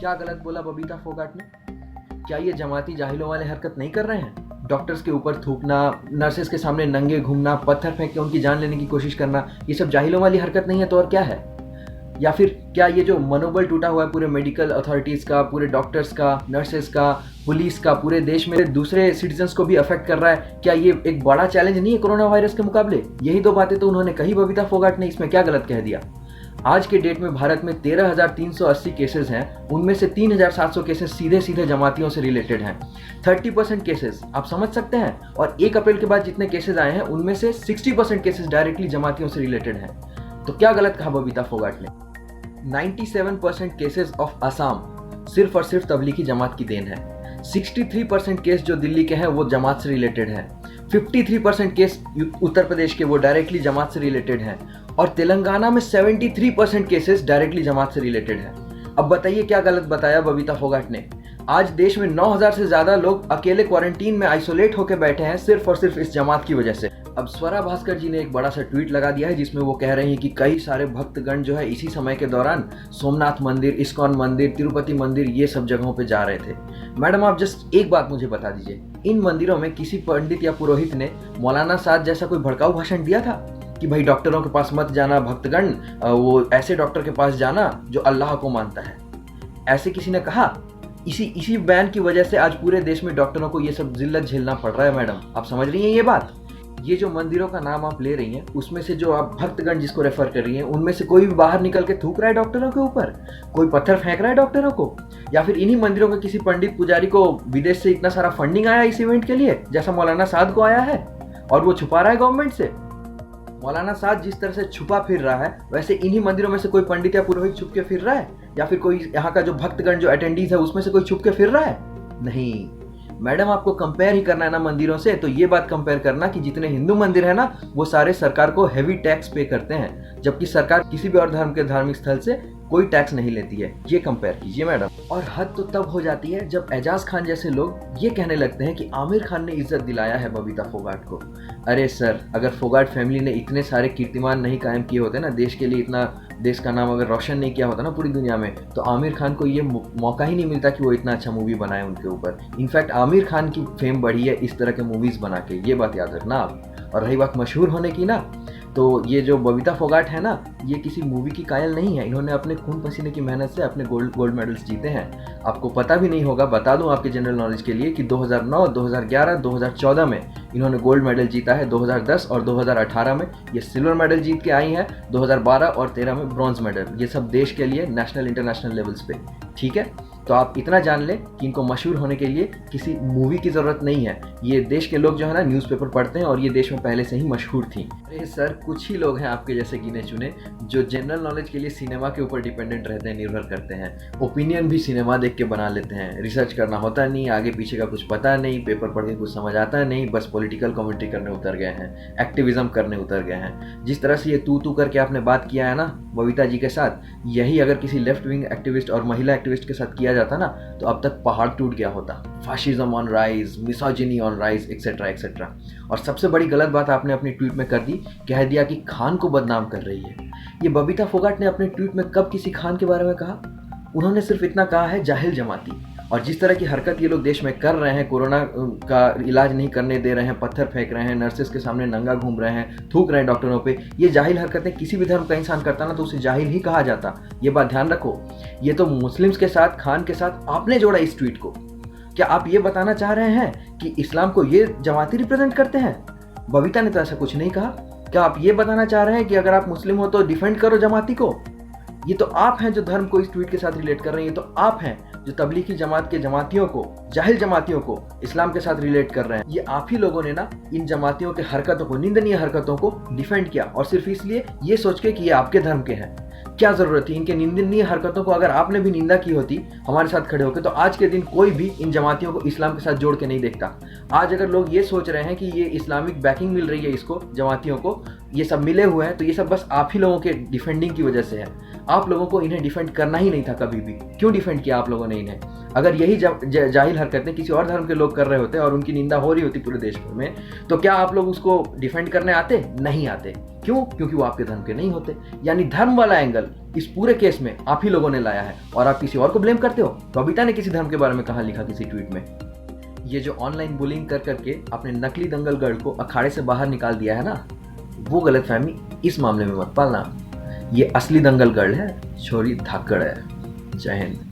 क्या गलत बोला बबीता फोगाट ने? क्या ये जमाती जाहिलों वाले हरकत नहीं कर रहे हैं? डॉक्टर्स के ऊपर थूकना, नर्सेस के सामने नंगे घूमना, पत्थर फेंक के उनकी जान लेने की कोशिश करना, ये सब जाहिलों वाली हरकत नहीं है तो और क्या है? या फिर क्या ये जो मनोबल टूटा हुआ है पूरे मेडिकल अथॉरिटीज़ का, पूरे डॉक्टर्स का, नर्सेस का, पुलिस का, पूरे देश में दूसरे सिटीजन्स को भी अफेक्ट कर रहा है, क्या ये एक बड़ा चैलेंज नहीं है कोरोना वायरस के मुकाबले? यही दो बातें तो उन्होंने कही बबीता फोगाट ने, इसमें क्या गलत कह दिया? आज के डेट में भारत में 13,380 केसेस हैं, उनमें से 3,700 केसेस सीधे सीधे जमातियों से रिलेटेड हैं। 30% केसेस आप समझ सकते हैं, और 1 अप्रैल के बाद जितने केसेस आए हैं उनमें से 60% केसेस डायरेक्टली जमातियों से रिलेटेड हैं। तो क्या गलत कहा बबीता फोगाट ने? 97% केसेस ऑफ असम सिर्फ और सिर्फ तबलीगी जमात की देन है। 63% केस जो दिल्ली के हैं वो जमात से रिलेटेड हैं। 53% केस उत्तर प्रदेश के वो डायरेक्टली जमात से रिलेटेड हैं, और तेलंगाना में 73% केसेस डायरेक्टली जमात से रिलेटेड हैं। अब बताइए क्या गलत बताया बबीता फोगाट ने? आज देश में 9,000 से ज्यादा लोग अकेले क्वारंटीन में आइसोलेट होकर बैठे हैं सिर्फ और सिर्फ इस जमात की वजह से। अब स्वरा भास्कर जी ने एक बड़ा सा ट्वीट लगा दिया है जिसमें वो कह रहे हैं कि कई सारे भक्तगण जो है इसी समय के दौरान सोमनाथ मंदिर, इस्कॉन मंदिर, तिरुपति मंदिर, ये सब जगहों पे जा रहे थे। मैडम आप जस्ट एक बात मुझे बता दीजिए, इन मंदिरों में किसी पंडित या पुरोहित ने मौलाना साद जैसा कोई भड़काऊ भाषण दिया था कि भाई डॉक्टरों के पास मत जाना भक्तगण, वो ऐसे डॉक्टर के पास जाना जो अल्लाह को मानता है? ऐसे किसी ने कहा? इसी बैन की वजह से आज पूरे देश में डॉक्टरों को ये सब जिल्लत झेलना पड़ रहा है। मैडम आप समझ रही हैं ये बात? ये जो मंदिरों का नाम आप ले रही हैं उसमें से जो आप भक्तगण जिसको रेफर कर रही हैं उनमें से कोई भी बाहर निकल के थूक रहा है डॉक्टरों के ऊपर? कोई पत्थर फेंक रहा है डॉक्टरों को? या फिर इन्हीं मंदिरों के किसी पंडित पुजारी को विदेश से इतना सारा फंडिंग आया इस इवेंट के लिए जैसा मौलाना साद को आया है, और वो छुपा रहा है गवर्नमेंट से? मौलाना साद जिस तरह से छुपा फिर रहा है वैसे इन्हीं मंदिरों में से कोई पंडित या पुरोहित छुप के फिर रहा है? या फिर कोई यहाँ का जो भक्तगण जो अटेंडीज है उसमें से कोई छुप के फिर रहा है? नहीं मैडम, आपको कंपेयर ही करना है ना मंदिरों से, तो ये बात कंपेयर करना कि जितने हिंदू मंदिर है ना वो सारे सरकार को हैवी टैक्स पे करते हैं, जबकि सरकार किसी भी और धर्म के धार्मिक स्थल से कोई टैक्स नहीं लेती है। ये कंपेयर कीजिए मैडम। और हद तो तब हो जाती है जब एजाज खान जैसे लोग ये कहने लगते हैं कि आमिर खान ने इज्जत दिलाया है बबीता फोगाट को। अरे सर, अगर फोगाट फैमिली ने इतने सारे कीर्तिमान नहीं कायम किए होते ना, देश के लिए इतना देश का नाम अगर रोशन नहीं किया होता ना पूरी दुनिया में, तो आमिर खान को ये मौका ही नहीं मिलता कि वो इतना अच्छा मूवी बनाए उनके ऊपर। इनफैक्ट आमिर खान की फेम बढ़ी है इस तरह के मूवीज बना के, ये बात याद रखना आप। और रही बात मशहूर होने की ना, तो ये जो बबीता फोगाट है ना, ये किसी मूवी की कायल नहीं है। इन्होंने अपने खून पसीने की मेहनत से अपने गोल्ड मेडल्स जीते हैं। आपको पता भी नहीं होगा, बता दूं आपके जनरल नॉलेज के लिए कि 2009, 2011, 2014 में इन्होंने गोल्ड मेडल जीता है। 2010 और 2018 में ये सिल्वर मेडल जीत के आई हैं। 2012 और 13 में ब्रॉन्ज मेडल, ये सब देश के लिए नेशनल इंटरनेशनल लेवल्स पे। ठीक है, तो आप इतना जान लें कि इनको मशहूर होने के लिए किसी मूवी की ज़रूरत नहीं है। ये देश के लोग जो है ना न्यूज़पेपर पढ़ते हैं और ये देश में पहले से ही मशहूर थी। अरे सर, कुछ ही लोग हैं आपके जैसे गिने चुने जो जनरल नॉलेज के लिए सिनेमा के ऊपर डिपेंडेंट रहते हैं, निर्भर करते हैं। ओपिनियन भी सिनेमा देख के बना लेते हैं, रिसर्च करना होता नहीं, आगे पीछे का कुछ पता नहीं, पेपर पढ़ के कुछ समझ आता नहीं, बस पॉलिटिकल कमेंट्री करने उतर गए हैं, एक्टिविज्म करने उतर गए हैं। जिस तरह से ये तू करके आपने बात किया है ना बबीता जी के साथ, यही अगर किसी लेफ्ट विंग एक्टिविस्ट और महिला एक्टिविस्ट के साथ किया जाता ना तो अब तक पहाड़ टूट गया होता। Fascism on rise, misogyny on rise, etcetera etcetera. और सबसे बड़ी गलत बात आपने अपनी ट्वीट में कर दी, कह दिया कि खान को बदनाम कर रही है। ये बबीता फोगाट ने अपने ट्वीट में कब किसी खान के बारे में कहा? उन्होंने सिर्फ इतना कहा है जाहिल जमाती। और जिस तरह की हरकत ये लोग देश में कर रहे हैं, कोरोना का इलाज नहीं करने दे रहे हैं, पत्थर फेंक रहे हैं, नर्सेस के सामने नंगा घूम रहे हैं, थूक रहे हैं डॉक्टरों पे, ये जाहिल हरकतें किसी भी धर्म का इंसान करता ना तो उसे जाहिल ही कहा जाता। ये बात ध्यान रखो। ये तो मुस्लिम्स के साथ, खान के साथ आपने जोड़ा इस ट्वीट को। क्या आप ये बताना चाह रहे हैं कि इस्लाम को ये जमाती रिप्रेजेंट करते हैं? बबीता ने तो ऐसा कुछ नहीं कहा। क्या आप ये बताना चाह रहे हैं कि अगर आप मुस्लिम हो तो डिफेंड करो जमाती को? ये तो आप हैं जो धर्म को इस ट्वीट के साथ रिलेट कर रहे हैं। ये तो आप हैं जो तबलीगी जमात के जमातियों को, जाहिल जमातियों को इस्लाम के साथ रिलेट कर रहे हैं। ये आप ही लोगों ने ना इन जमातियों के हरकतों को, निंदनीय हरकतों को डिफेंड किया, और सिर्फ इसलिए ये सोच के कि ये आपके धर्म के हैं। क्या जरूरत थी इनके निंदनीय हरकतों को? अगर आपने भी निंदा की होती हमारे साथ खड़े होकर, तो आज के दिन कोई भी इन जमातियों को इस्लाम के साथ जोड़ के नहीं देखता। आज अगर लोग ये सोच रहे हैं कि ये इस्लामिक बैकिंग मिल रही है इसको, जमातियों को, ये सब मिले हुए हैं, तो ये सब बस आप ही लोगों के डिफेंडिंग की वजह से है। आप लोगों को इन्हें डिफेंड करना ही नहीं था कभी भी। क्यों डिफेंड किया आप लोगों ने इन्हें? अगर यही जाहिल हरकतें किसी और धर्म के लोग कर रहे होते और उनकी निंदा हो रही होती पूरे देश भर में, तो क्या आप लोग उसको डिफेंड करने आते? नहीं आते। क्यों? क्योंकि वो आपके धर्म के नहीं होते। यानी धर्म वाला एंगल इस पूरे केस में आप ही लोगों ने लाया है और आप किसी और को ब्लेम करते हो। बबीता ने किसी धर्म के बारे में कहाँ लिखा किसी ट्वीट में? ये जो ऑनलाइन बुलिंग कर करके आपने नकली दंगल गर्ल को अखाड़े से बाहर निकाल दिया है ना, वो गलतफहमी इस मामले में मत पालना। ये असली दंगल गर्ल है, छोरी धाकड़ है। जय हिंद।